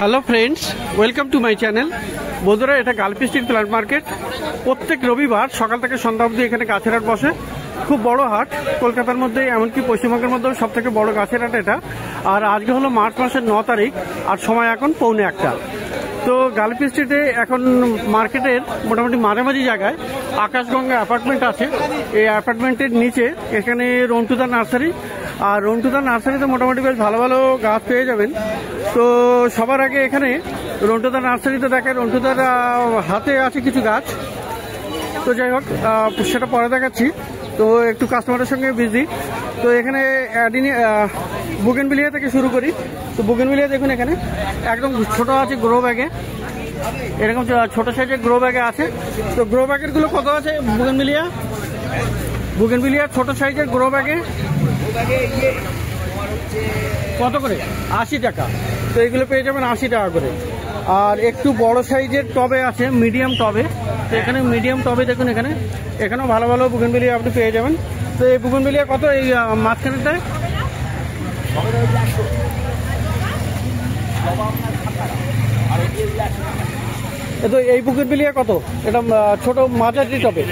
Hello friends, welcome to my channel. বন্ধুরা, এটা গালপি street plant market. প্রত্যেক রবিবার সকাল থেকে সন্ধ্যা অবধি এখানে গাছের হাট বসে। খুব বড় হাট, কলকাতার মধ্যে এমনকি পশ্চিমবঙ্গের মধ্যেও সব থেকে বড় গাছের হাট এটা। আর আজকে হলো মার্চ মাসের 9 তারিখ, আর সময় এখন 1:45। তো গালপি স্ট্রিটে এখন মার্কেটের মোটামুটি মাঝামাঝি জায়গায় আকাশগঙ্গা অ্যাপার্টমেন্ট আছে। এই অ্যাপার্টমেন্টের নিচে এখানে রন্টুদা নার্সারি, আর রন্টুদা নার্সারিতে মোটামুটি বেশ ভালো ভালো গাছ পেয়ে যাবেন। তো সবার আগে এখানে রন্টুদা নার্সারিতে দেখেন রন্টুদার হাতে আছে কিছু গাছ। তো যাই হোক, সেটা পরে দেখাচ্ছি। তো একটু কাস্টমারের সঙ্গে বিজি। তো এখানে বুগেনভিলিয়া থেকে শুরু করি। তো বুগেনভিলিয়া দেখুন এখানে একদম ছোট আছে গ্রো ব্যাগে, এরকম ছোট সাইজের গ্রো ব্যাগে আছে। তো গ্রো ব্যাগের গুলো কত আছে? বুগেনভিলিয়া ছোট সাইজের গ্রো ব্যাগে কত করে? 80 টাকা। তো এগুলো পেয়ে যাবেন 80 টাকা করে। আর একটু বড় সাইজের টবে আছে, মিডিয়াম টবে। তো এখানে মিডিয়াম টবে দেখুন, এখানেও ভালো ভালো বুগেনভিলিয়া আপনি পেয়ে যাবেন। তো এই বুগেনভিলিয়া কত? এই মাঝখানেটায় তো এই বুগেনভিলিয়া কত? এটা ছোট মাঝারি টবে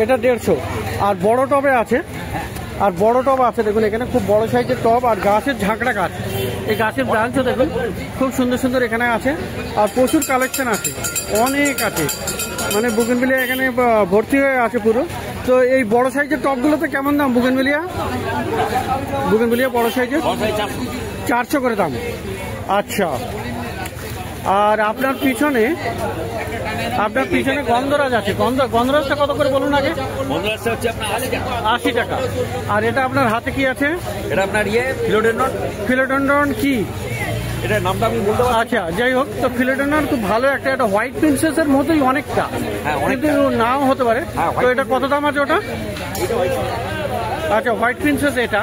এটা 150। আর বড় টবে আছে, দেখুন এখানে খুব বড় সাইজের টব। আর গাছের ঝাঁকড়া গাছ, এই গাছের ব্রাঞ্চও দেখুন খুব সুন্দর সুন্দর এখানে আছে। আর প্রচুর কালেকশন আছে, অনেক আছে, মানে বুগেনভিলিয়া এখানে ভর্তি হয়ে আছে পুরো। তো এই বড় সাইজের টবগুলোতে কেমন দাম? বুগেনভিলিয়া বড় সাইজের 400 করে দাম। আচ্ছা। আর আপনার পিছনে গন্ধরাজ আছে। গন্ধরাজটা কত করে বলুন আগে? গন্ধরাজটা হচ্ছে আপনার 80 টাকা। আর এটা আপনার হাতে কি আছে? এটা আপনার ফিলোডেন্ড্রন কি? এটা নামটা আমি বলতে পারছি। আচ্ছা, যাই হোক। তো ফিলোডেন্ড্রন খুব ভালো একটা, এটা হোয়াইট প্রিন্সেসের মতোই অনেকটা, কিন্তু নাও হতে পারে। তো এটা কত দাম আছে ওটা? আচ্ছা, হোয়াইট প্রিন্সেস এটা।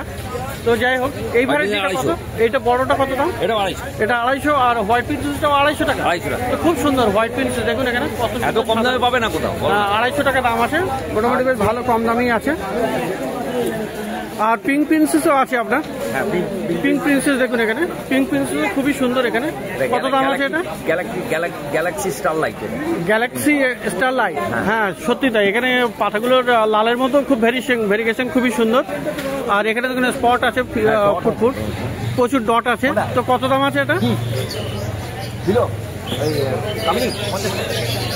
তো যাই হোক, এই ভ্যারাইটিটা কত? এইটা বড়টা কত দাম? এটা 250। এটা 250। আর হোয়াইট প্রিন্সেসটাও 250 টাকা। 250 টাকা। তো খুব সুন্দর হোয়াইট প্রিন্সেস, দেখুন এখানে কত এত কম দামে পাবে না কোথাও। 250 টাকা দাম আছে, মোটামুটি বেশ ভালো কম দামেই আছে। আর পিঙ্ক প্রিন্সেসও আছে আপনার। পিঙ্ক প্রিন্সেস দেখুন এখানে, পিঙ্ক প্রিন্সেস খুবই সুন্দর। এখানে কত দাম আছে এটা? Galaxy star light. হ্যাঁ, সত্যি তাই। এখানে পাতাগুলোর লালের মতো খুব ভেরিগেশন খুবই সুন্দর। আর এখানে দেখুন স্পট আছে, ফুট প্রচুর ডট আছে। তো কত দাম আছে এটা?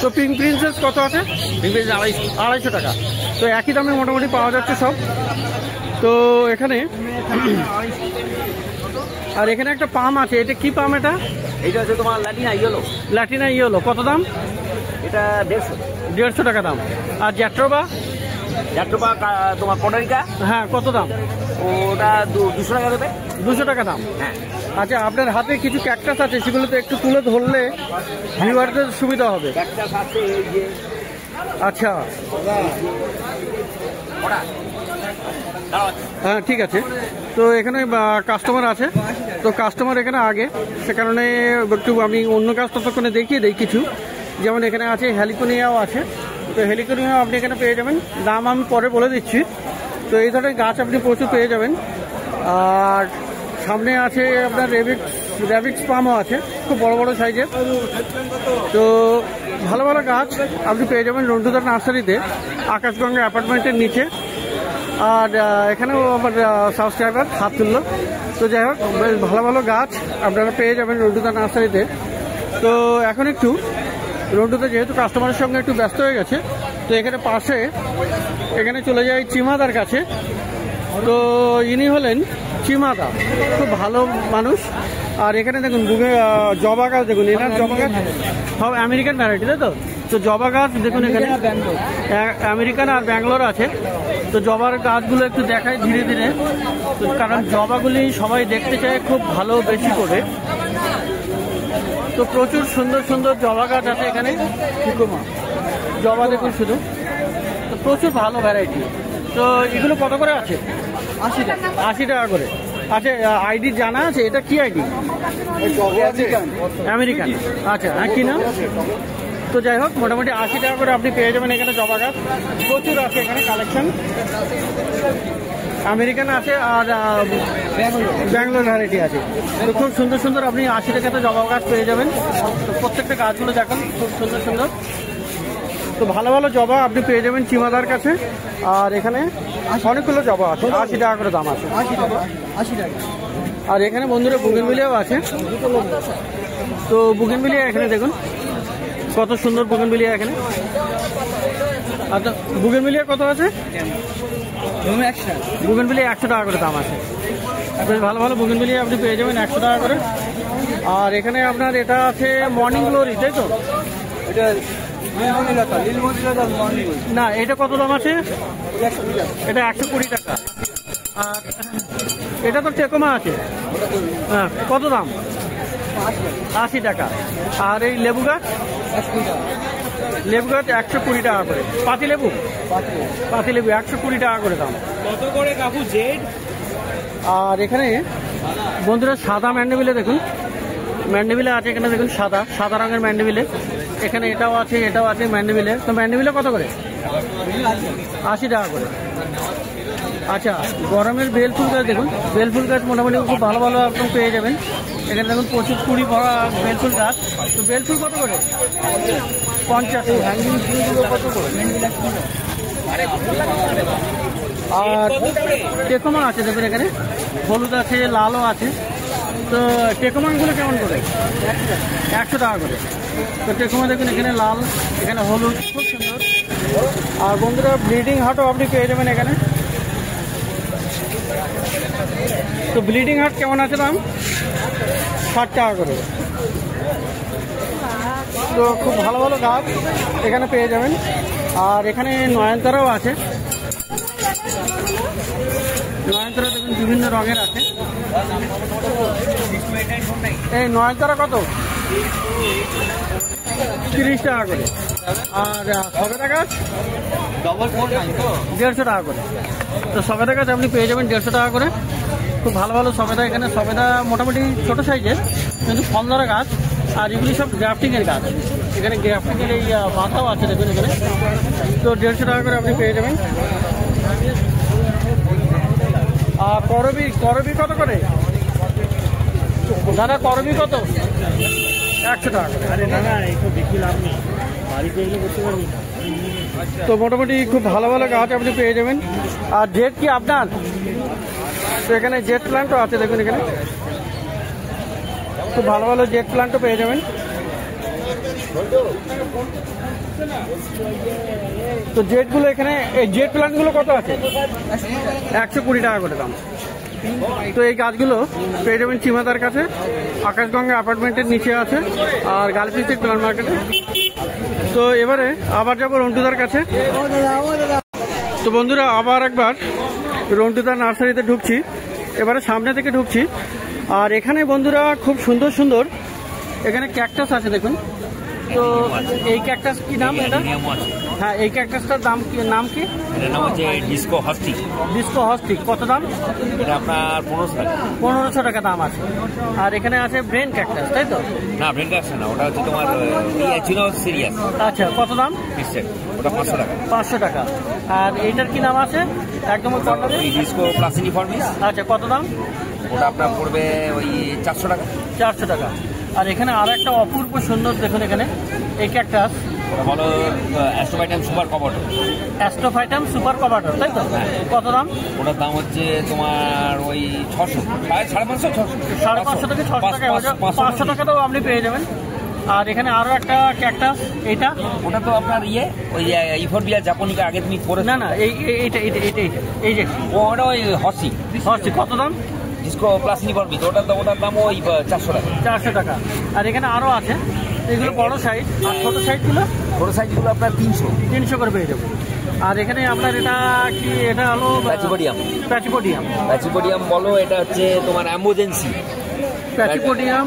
তো পিঙ্ক প্রিন্সেস কত আছে? 250 টাকা। তো একই দামে মোটামুটি পাওয়া যাচ্ছে সব। তো এখানে আর এখানে একটা পাম আছে। এটা কি পাম? এটা হচ্ছে তোমার ল্যাটিনা ইয়েলো। কত দাম? এটা 150 টাকা দাম। আর জ্যাট্রোবা তোমার পটারিকা, হ্যাঁ, কত দাম? ওটা 200 টাকা দেবে। 200 টাকা দাম। হ্যাঁ। আচ্ছা, আপনার হাতে কিছু ক্যাকটাস আছে, সেগুলোতে একটু তুলে ধরলে ভিউয়ারদের সুবিধা হবে। আচ্ছা, হ্যাঁ, ঠিক আছে। তো এখানে কাস্টমার আছে, তো কাস্টমার এখানে আগে, সে কারণে একটু আমি অন্য গাছ ততক্ষণে দেখিয়ে দিই কিছু। যেমন এখানে আছে হেলিকোনিয়াও আছে। তো হেলিকোনিয়াও আপনি এখানে পেয়ে যাবেন, দাম আমি পরে বলে দিচ্ছি। তো এই ধরনের গাছ আপনি প্রচুর পেয়ে যাবেন। আর সামনে আছে আপনার র্যাবিক্স পামও আছে, খুব বড় বড় সাইজের। তো ভালো ভালো গাছ আপনি পেয়ে যাবেন রন্টুদার নার্সারিতে, আকাশগঙ্গা অ্যাপার্টমেন্টের নিচে। আর এখানেও আমার সাবস্ক্রাইবার হাত তুললো। তো যাই হোক, বেশ ভালো ভালো গাছ আপনারা পেয়ে যাবেন রন্টুদার নার্সারিতে। তো এখন একটু রন্টুদা যেহেতু কাস্টমারের সঙ্গে একটু ব্যস্ত হয়ে গেছে, তো এখানে পাশে এখানে চলে যাই চিমাদার কাছে। তো ইনি হলেন চিমাদা, খুব ভালো মানুষ। আর এখানে দেখুন জবা গাছ, দেখুন এখানে জবা গাছ সব আমেরিকান ভ্যারাইটি, তাই তো? তো জবা গাছ দেখুন এখানে আমেরিকান আর ব্যাঙ্গালোর আছে। তো জবার গাছগুলো একটু দেখায় ধীরে ধীরে, কারণ জবাগুলি সবাই দেখতে চায় খুব ভালো, বেশি করে। তো প্রচুর সুন্দর সুন্দর জবা গাছ আছে এখানে। জবা দেখুন শুধু, তো প্রচুর ভালো ভ্যারাইটি। তো এগুলো কত করে আছে? 80 টাকা করে। আচ্ছা, আইডি জানা আছে? এটা কি আইডি? আমেরিকান। আচ্ছা, হ্যাঁ, কি নাম? তো যাই হোক, মোটামুটি 80 টাকা করে আপনি পেয়ে যাবেন এখানে জবা গাছ। প্রচুর আছে এখানে কালেকশন। আমেরিকান আছে আর ব্যাঙ্গালোর ভ্যারাইটি আছে। তো খুব সুন্দর সুন্দর আপনি 80 টাকাতে জবা গাছ পেয়ে যাবেন। তো প্রত্যেকটা গাছগুলো দেখুন খুব সুন্দর সুন্দর। তো ভালো ভালো জবা আপনি পেয়ে যাবেন চিমাদার কাছে। আর এখানে অনেকগুলো জবা আছে, 80 টাকা করে দাম আছে। 80 টাকা। আর এখানে বন্ধুরা বুগেনভিলিয়াও আছে। তো বুগেনভিলিয়া এখানে দেখুন কত সুন্দর বুগেনভিলিয়া এখানে। আচ্ছা বুগেনভিলিয়া কত আছে? বুগেনভিলিয়া 100 টাকা করে দাম আছে। বেশ ভালো ভালো বুগেনভিলিয়া আপনি পেয়ে যাবেন 100 টাকা করে। আর এখানে আপনার এটা আছে মর্নিং গ্লোরি, তাই তো? এটা না, এটা কত দাম আছে? এটা 120 টাকা। আর এটা তো টেকোমা আছে, হ্যাঁ কত দাম? 80 টাকা। আর এই লেবু গাছ? লেবু গাছ 120 টাকা করে। পাতি লেবু 120 টাকা করে দাম। কত করে কাকু জেড? আর এখানে বন্ধুরা সাদা ম্যান্ডেভিলে দেখুন, ম্যান্ডেভিলে আছে এখানে দেখুন, সাদা সাদা রঙের ম্যান্ডেভিলে। এখানে এটাও আছে ম্যান্ডেভিলে। তো ম্যান্ডেভিলে কত করে? 80 টাকা করে। আচ্ছা গরমের বেলফুল গাছ দেখুন, বেলফুল গাছ মোটামুটি খুব ভালো ভালো একদম পেয়ে যাবেন। এখানে দেখুন প্রচুর কুড়ি ভরা বেলফুল গাছ। তো বেলফুল কত করে? 50। হ্যাঙ্গিং ফুলগুলো কত করে? আর টেকোমা আছে দেখুন, এখানে হলুদ আছে, লালও আছে। তো টেকোমানগুলো কেমন করে? 100 টাকা করে। তো টেকোমা দেখুন এখানে লাল, এখানে হলুদ, খুব সুন্দর। আর বন্ধুরা ব্লিডিং হার্টও আপনি পেয়ে যাবেন এখানে। তো ব্লিডিং হার্ট কেমন আছে দাম? 60 টাকা করে। তো খুব ভালো ভালো গাছ এখানে পেয়ে যাবেন। আর এখানে নয়নতারাও আছে। নয়নতারা দেখুন বিভিন্ন রঙের আছে। এই নয়নতারা কত? 30 টাকা করে। আর সবেদা গাছ 150 টাকা করে। তো সবেদা গাছ আপনি পেয়ে যাবেন 150 টাকা করে। খুব ভালো ভালো সবেদা এখানে। সবেদা মোটামুটি ছোটো সাইজের কিন্তু ফল ধরা গাছ। আর এগুলি সব গ্রাফটিংয়ের গাছ। এখানে গ্রাফটিংয়ের এই পাতাও আছে দেখুন এখানে। তো 150 টাকা করে আপনি পেয়ে যাবেন। আর করবি কত করে দাদা? করবি কত? 100 টাকা করে। আরে না একটু দেখি লাভ নেই, বাড়িতে এগুলো করতে পারবি না। তো মোটামুটি খুব ভালো ভালো গাছ আপনি পেয়ে যাবেন। আর জেট কি আপনার? তো এখানে জেট প্ল্যান্টও আছে দেখুন এখানে। খুব ভালো ভালো জেট প্ল্যান্টও পেয়ে যাবেন। তো জেটগুলো এখানে, এই জেট প্ল্যান্টগুলো কত আছে? 120 টাকা করে দাম। তো এই গাছগুলো পেয়ে যাবেন চিমাদার কাছে, আকাশগঙ্গা অ্যাপার্টমেন্টের নিচে আছে, আর গার্লফিস্টের প্ল্যান্ট মার্কেটে। তো এবারে আবার যাবো রন্টুদার কাছে। তো বন্ধুরা আবার একবার রন্টুদার নার্সারিতে ঢুকছি, এবারে সামনে থেকে ঢুকছি। আর এখানে বন্ধুরা খুব সুন্দর সুন্দর এখানে ক্যাকটাস আছে দেখুন। তো এই ক্যাকটাস কি নাম এটা? হ্যাঁ এই ক্যাকটাসটার নাম কি? এটার নাম হচ্ছে ডিস্কো হস্টিক। ডিস্কো হস্টিক কত দাম? এটা আপনার 1500 টাকা। 1500 টাকা দাম আছে। আর এখানে আছে ব্রেন ক্যাকটাস, তাই তো? না ব্রেন ক্যাকটাস না, ওটা হচ্ছে তোমার চিনো সিরিয়াস। আচ্ছা কত দাম? ওটা 500 টাকা। 500 টাকা। আর এইটার কি নাম আছে একদম? ডিস্কো প্লাসিনিফর্মিস। আচ্ছা কত দাম? ওটা আপনার পড়বে ওই 400 টাকা। 400 টাকা। আর এখানে আরো একটা অপূর্ব সুন্দর দেখুন এখানে এই ক্যাকটাস, ওটা বলো অ্যাস্ট্রোফাইটাম সুপার কভারডর। অ্যাস্ট্রোফাইটাম সুপার কভারডর, তাই তো? কত দাম? ওটার দাম হচ্ছে তোমার ওই 600, 550, 600। 550 থেকে 600 টাকা, 500 টাকাতেও আপনি পেয়ে যাবেন। আর এখানে আরো একটা ক্যাকটাস, এইটা ওটা তো আপনার ওই ইফোরবিয়া জাপানিকা আগে তুমি পরে। না না এইটা এই যে ওটা ওই হর্সি। কত দাম? ডিস্কো প্লাসিনিফর্মিস ওটার দাম ওই 400 টাকা। 400 টাকা। আর এখানে আরো আছে, এগুলো বড় সাইজ, আর ছোট সাইজগুলো? ছোট সাইজগুলো আপনার 300 করে পেয়ে যাবো। আর এখানে আপনার এটা কি? এটা হলো প্যাচিপোডিয়াম বলো, এটা হচ্ছে তোমার অ্যাম্বোজেন্সি। প্যাচিপোডিয়াম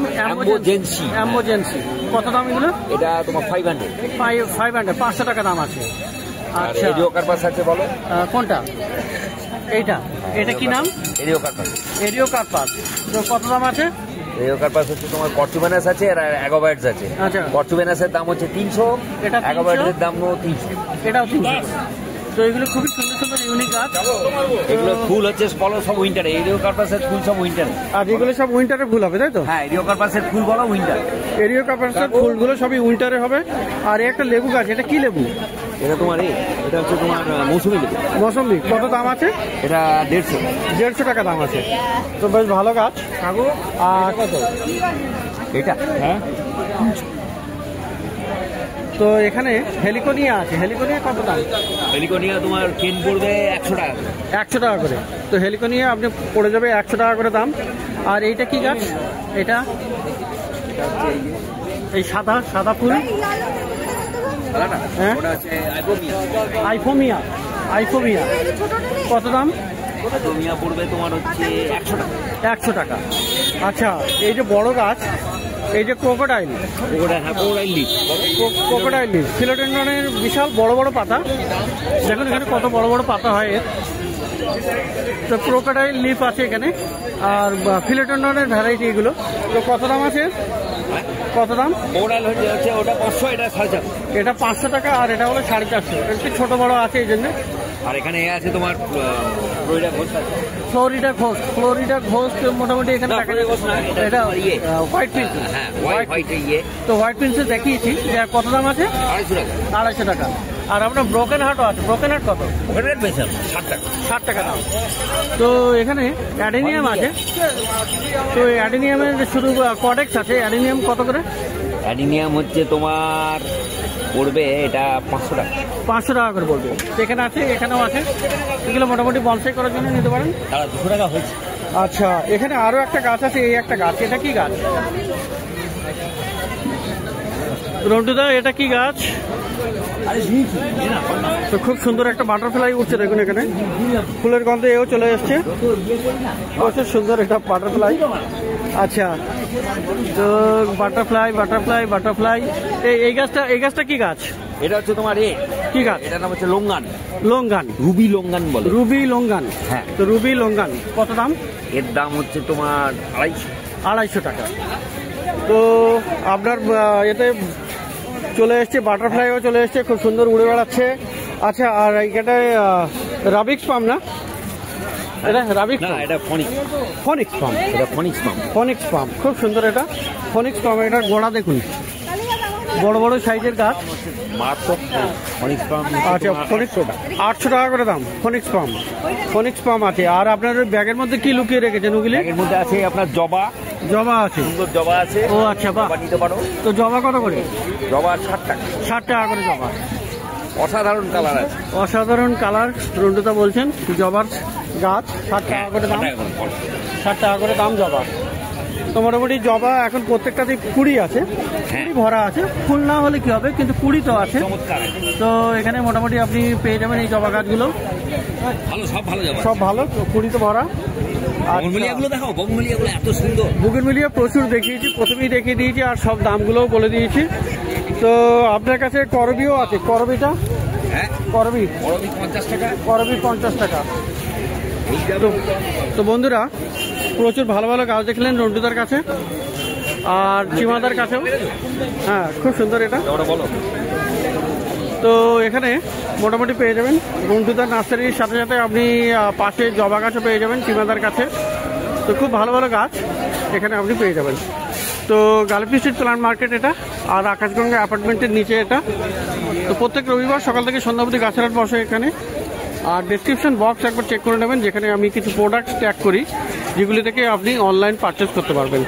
অ্যাম্বোজেন্সি কত দাম এগুলো? এটা তোমার 500। 500 টাকা দাম আছে। আচ্ছা এরিওকার্পাস আছে বলো কোনটা? এটা কি নাম? এরিওকার্পাস। তো কত দাম আছে? এরিওকার্পাস হচ্ছে তোমার কর্চুভেনাস আছে আর অ্যাগোবাইটস আছে। আচ্ছা কর্চুভেনাসের দাম হচ্ছে 300, এটা অ্যাগোবাইটসের দাম 300। এটাও 300। তো এগুলো খুবই সুন্দর সুন্দর ইউনিক গাছ। এগুলো ফুল হচ্ছে বলো সব উইন্টারে, এরিওকার্পাসের ফুল সব উইন্টারে। আর এগুলো সব উইন্টারে ফুল হবে তাই তো? হ্যাঁ, এরিওকার্পাসের ফুল বলো উইন্টার। এরিওকার্পাসের ফুলগুলো সবই উইন্টারে হবে। আর একটা লেবু গাছ, এটা কি লেবু? এটা তোমার এটা হচ্ছে তোমার মৌসুমি লেবু। মৌসুমি কত দাম আছে? এটা 150। 150 টাকা দাম আছে। তো বেশ ভালো গাছ। আর কত এটা? হ্যাঁ, তো এখানে হেলিকোনিয়া আছে। হেলিকোনিয়া কত দাম? হেলিকোনিয়া তোমার কেন পড়বে 100 টাকা। 100 টাকা করে। তো হেলিকোনিয়া আপনি পড়ে যাবে 100 টাকা করে দাম। আর এইটা কি গাছ? এটা এই সাদা সাদা ফুল, হ্যাঁ, আইফোমিয়া। আইফোমিয়া কত দাম? আইফোমিয়া পড়বে তোমার হচ্ছে 100 টাকা। 100 টাকা। আচ্ছা, এই যে বড় গাছ, এই যে ক্রোকোডাইল, ক্রোকোডাইল লিফ, ফিলোডেন্ড্রনের বিশাল বড় বড় পাতা। দেখুন এখানে কত বড় বড় পাতা হয় এর। তো ক্রোকোডাইল লিফ আছে এখানে। আর ফিলোডেন্ড্রনের ভ্যারাইটি এগুলো। তো কত দাম আছে? কত দাম? ওটা 500, এটা 450। এটা 500 টাকা আর এটা হলো 450। একটু ছোট বড় আছে এই জন্য। আর এখানে আছে তোমার ফ্লোরিডা ঘোষ। ফ্লোরিডা ঘোষ মোটামুটি এখানে এটা হোয়াইট প্রিন্স। হ্যাঁ, হোয়াইট তো হোয়াইট প্রিন্সে দেখিয়েছি। কত দাম আছে? 250 টাকা। আর আপনার ব্রোকেন হার্টও আছে। ব্রোকেন হার্ট কত? 60 টাকা দাম। তো এখানে অ্যাডেনিয়াম আছে। তো অ্যাডেনিয়ামের শুধু কডেক্স আছে। অ্যাডেনিয়াম কত করে? অ্যাডিনিয়াম হচ্ছে তোমার পড়বে এটা 500 টাকা। 500 টাকা করে পড়বে। এখানে আছে, এখানেও আছে। এগুলো মোটামুটি বনসাই করার জন্য নিতে পারেন। 200 টাকা হয়েছে। আচ্ছা, এখানে আরো একটা গাছ আছে। এই একটা গাছ, এটা কি গাছ? রন্টুদা, এটা কি গাছ? তো খুব সুন্দর একটা বাটারফ্লাই উঠছে দেখুন এখানে। ফুলের গন্ধে এও চলে এসছে। প্রচুর সুন্দর এটা বাটারফ্লাই। আচ্ছা, তো বাটারফ্লাই বাটারফ্লাই বাটারফ্লাই। এই গাছটা কি গাছ? এটা হচ্ছে তোমার কি গাছ? এটার নাম হচ্ছে লঙ্গান। লঙ্গান, রুবি লঙ্গান বলে। Ruby longan. হ্যাঁ। তো রুবি লঙ্গান কত দাম? এর দাম হচ্ছে তোমার 250 টাকা। তো আপনার এতে চলে এসছে, বাটারফ্লাইও চলে এসছে, খুব সুন্দর উড়ে বেড়াচ্ছে। আচ্ছা, আর এইখানটায় রাবিক্স পাম না? এটা রাবিক্স না, এটা ফনিক্স পাম। এটা ফনিক্স পাম। ফনিক্স পাম খুব সুন্দর। এটা ফনিক্স পাম। এটার গোড়া দেখুন, বড় বড় সাইজের গাছ। ফনিক্স পাম। আচ্ছা, ফনিক্স 800 টাকা করে দাম। ফনিক্স পাম, ফনিক্স পাম আছে। আর আপনার ব্যাগের মধ্যে কি লুকিয়ে রেখেছেন ওগুলি? এর মধ্যে আছে আপনার জবা। জবা আছে, সুন্দর জবা আছে। ও আচ্ছা, বাহ, নিতে পারো। তো জবা কত করে? জবা 60 টাকা। 60 টাকা করে জবা। অসাধারণ কালার আছে। অসাধারণ কালার। রন্টুদা বলছেন জবার গাছ 60 টাকা করে দাম। 60 টাকা করে দাম জবা। তো মোটামুটি জবা এখন প্রত্যেকটাতেই কুড়ি আছে, কুড়ি ভরা আছে। ফুল না হলে কি হবে, কিন্তু কুড়ি তো আছে। তো এখানে মোটামুটি আপনি পেয়ে যাবেন এই জবা গাছগুলো। সব ভালো, কুড়ি তো ভরা। বুগেনভিলিয়া প্রচুর দেখিয়েছি, প্রথমেই দেখিয়ে দিয়েছি, আর সব দামগুলোও বলে দিয়েছি। তো আপনার কাছে করবিও আছে। করবিটা? করবি 50 টাকা। করবি 50 টাকা। তো বন্ধুরা, প্রচুর ভালো ভালো গাছ দেখলেন রন্টুদার কাছে আর চিমাদার কাছেও। হ্যাঁ, খুব সুন্দর এটা। তো এখানে মোটামুটি পেয়ে যাবেন রন্টুদার নার্সারির সাথে সাথে আপনি পাশে জবা গাছও পেয়ে যাবেন চিমাদার কাছে। তো খুব ভালো ভালো গাছ এখানে আপনি পেয়ে যাবেন। তো গালিফি স্ট্রিট প্লান্ট মার্কেট এটা, আর আকাশগঙ্গা অ্যাপার্টমেন্টের নিচে এটা। তো প্রত্যেক রবিবার সকাল থেকে সন্ধ্যা অবধি গাছের হাট বসে এখানে। আর ডেসক্রিপশন বক্স একবার চেক করে নেবেন, যেখানে আমি কিছু প্রোডাক্ট ট্যাগ করি, যেগুলি থেকে আপনি অনলাইন পারচেস করতে পারবেন।